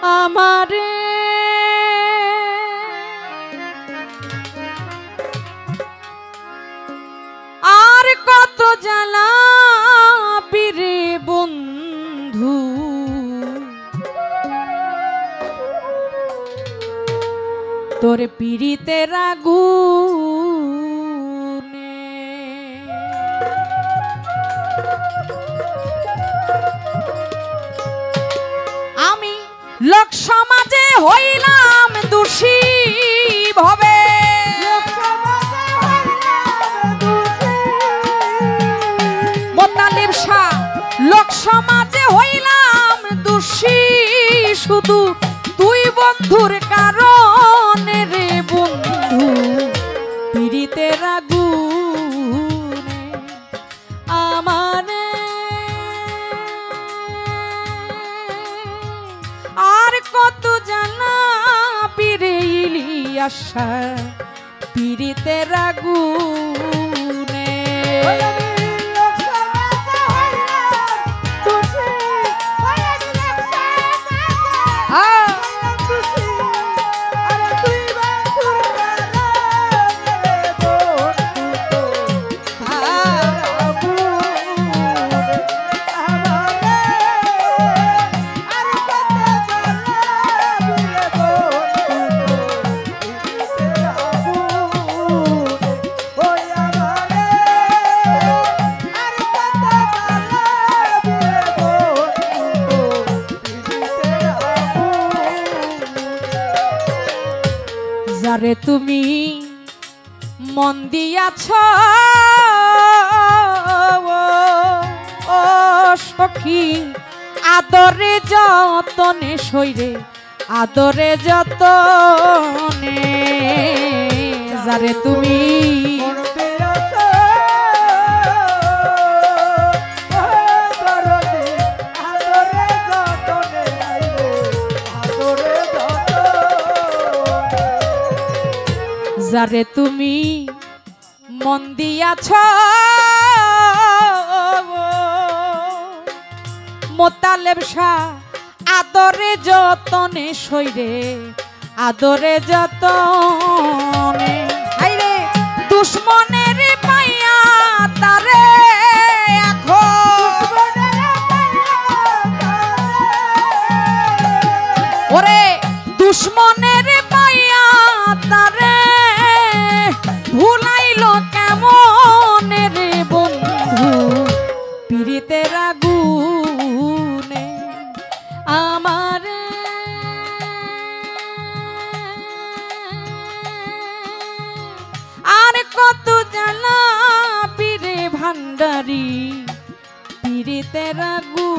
আমারে আর কত জ্বালাবি রে বন্ধু, তোর পীড়িতের আগুনে। আমি লোক সমাজে হইলাম দোষী ভবে, মোতালেব শাহ লোক সমাজে হইলাম দোষী, শুধু তুই বন্ধুর কারণে রে বন্ধু, পীড়িতের আগুনে আমারে আর কত জ্বালাবি রে ইলিয়াস শাহ, পীড়িতের আগুনে। যারে তুমি মন দিয়াছ ও সখী, আদরে যতনে সইরে আদরে যতনে, যারে তুমি যারে তুমি মন দিয়াছ মোতালেব শাহ, আদরে যতনে সইরে আদরে যতনে। হাইরে দুশ্মনের পাইয়া তারে এখন, ওরে দুশ্মনের পাইয়া তারে ভুলাইল কেমন রে বন্ধু, পীড়িতের আগুনে আমারে আর কত জ্বালাবি রে ভান্ডারি, পীড়িতের আগুনে।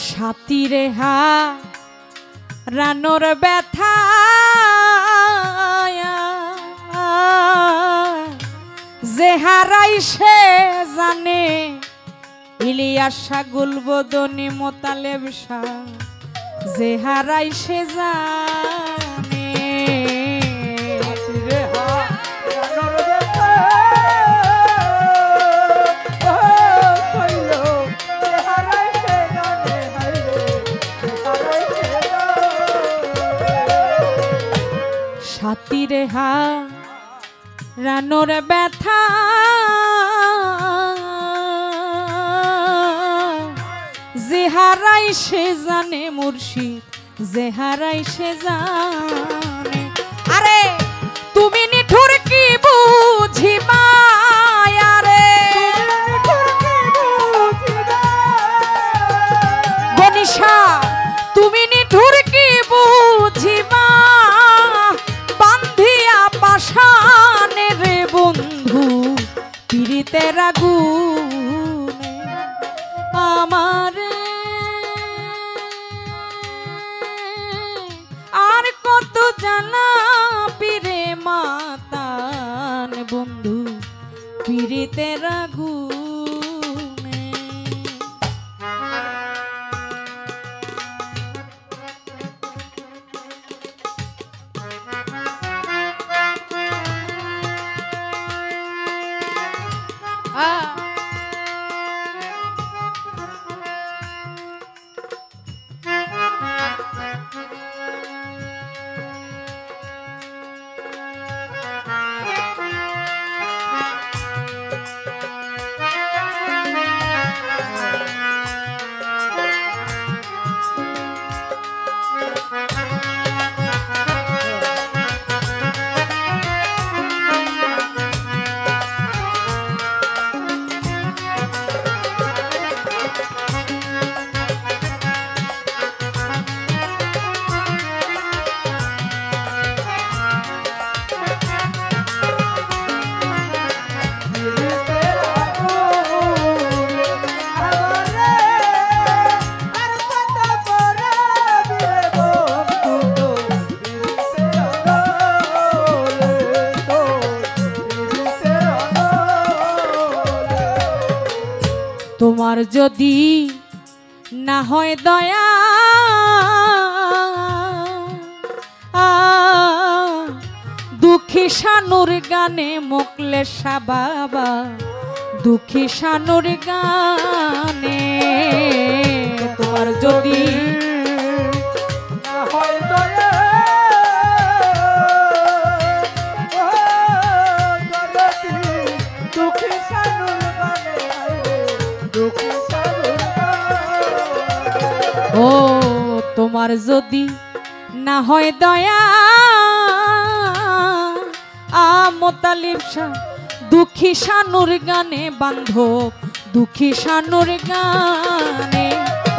সাথীরে হা রানোর ব্যথা যে হারাই সে জানে, ইলিয়াস শাহ গুলবদনি মোতালেব শাহ যে হারাই সে জানে। ছাতিরে হা রানোর ব্যথা যে হারাই সে জানে মুর্শিদ যে হারাই সে জানে। আরে তুমি নিঠুর কি বুঝিবা আরে বনিশা তুমি নিঠুর কি বুঝিবা বান্ধিয়া পাশানে রে বন্ধু পীড়িতের আগুনে আমারে আর কত জানা পীরে মাতান বন্ধু পীড়িতের আগুনে। তোমার যদি না হয় দয়া দুঃখী শানুর গানে মোকলেশা বাবা দুঃখী শানুর গানে তোমার যদি না হয় দয়া দুঃখী শানুর গানে ও তোমার যদি না হয় দয়া মোতালিব শাহ দুঃখী শানুর গানে বান্ধব দুঃখী শানুর গানে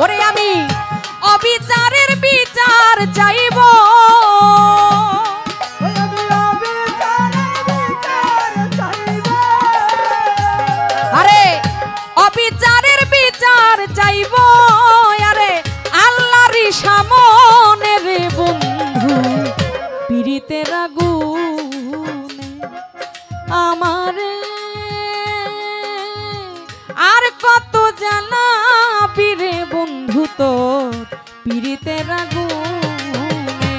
ওরে আমি অবিচারের বিচার চাইব আরে অবিচারের বিচার চাইব আরে আল্লাহরই সামনে রে বন্ধু পীড়িতের আগুনে আমারে আর কত জানাবি রে বন্ধু তোর পীড়িতের আগুনে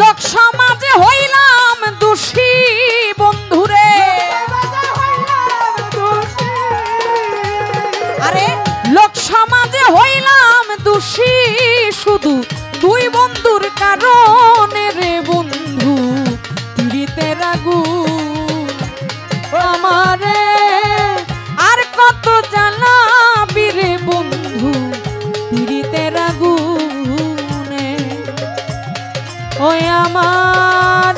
লোক সমাজে হইলাম দোষী বন্ধুরে আরে লোক সমাজে হইলাম দোষী শুধু দুই বন্ধুর কারণে রে বন্ধু পীড়িতের আগুন আমারে আর কত জানাবি রে বন্ধু পীড়িতের আগুনে ওই আমার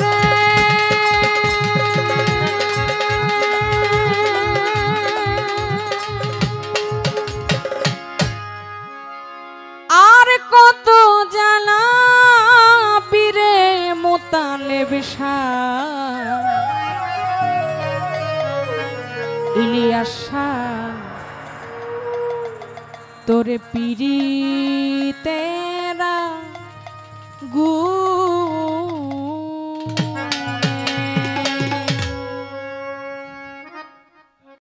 আর কত জানাবি রে মোতালেব শাহ ইলিয়াস শাহ তোরে পীড়িতেরা গু